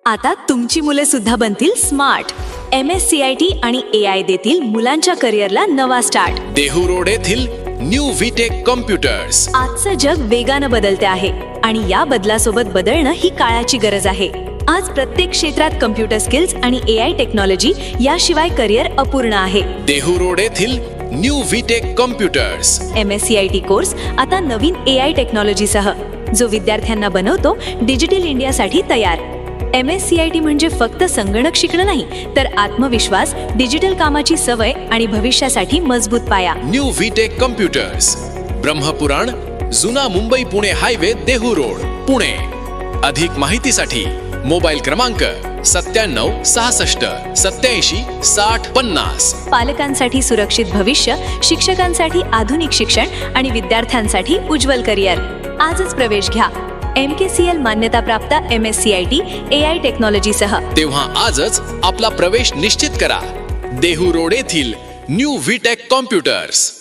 आता तुमची मुले सुद्धा बनतील स्मार्ट. MSCIT आणि AI देतील मुलांच्या करिअरला नवा स्टार्ट. देहू रोड येथील न्यू व्हीटेक कॉम्प्युटर्स. आजचं जग वेगानं बदलते आहे आणि या बदलासोबत बदलणं ही काळाची गरज आहे. आज प्रत्येक क्षेत्रात कम्प्युटर स्किल्स आणि AI टेक्नॉलॉजी याशिवाय करिअर अपूर्ण आहे. देहू रोड येथील न्यू व्हीटेक कॉम्प्युटर्स. MSCIT कोर्स आता नवीन AI टेक्नॉलॉजीसह, जो विद्यार्थ्यांना बनवतो डिजिटल इंडियासाठी तयार. MSCIT म्हणजे फक्त संगणक शिकणं नाही, तर आत्मविश्वास, डिजिटल कामाची सवय आणि भविष्यासाठी मजबूत पाया. न्यू व्हीटेक कॉम्प्युटर्स, ब्रह्मपुराण, जुना मुंबई पुणे हायवे, देहू रोड, पुणे. अधिक माहितीसाठी मोबाईल क्रमांक 9766876050. पालकांसाठी सुरक्षित भविष्य, शिक्षकांसाठी आधुनिक शिक्षण आणि विद्यार्थ्यांसाठी उज्ज्वल करिअर. आजच प्रवेश घ्या MKCL मान्यताप्राप्त MSCIT AI टेक्नॉलॉजीसह. तेव्हा आजच आपला प्रवेश निश्चित करा. देहू रोड येथील न्यू व्हीटेक कॉम्प्युटर्स.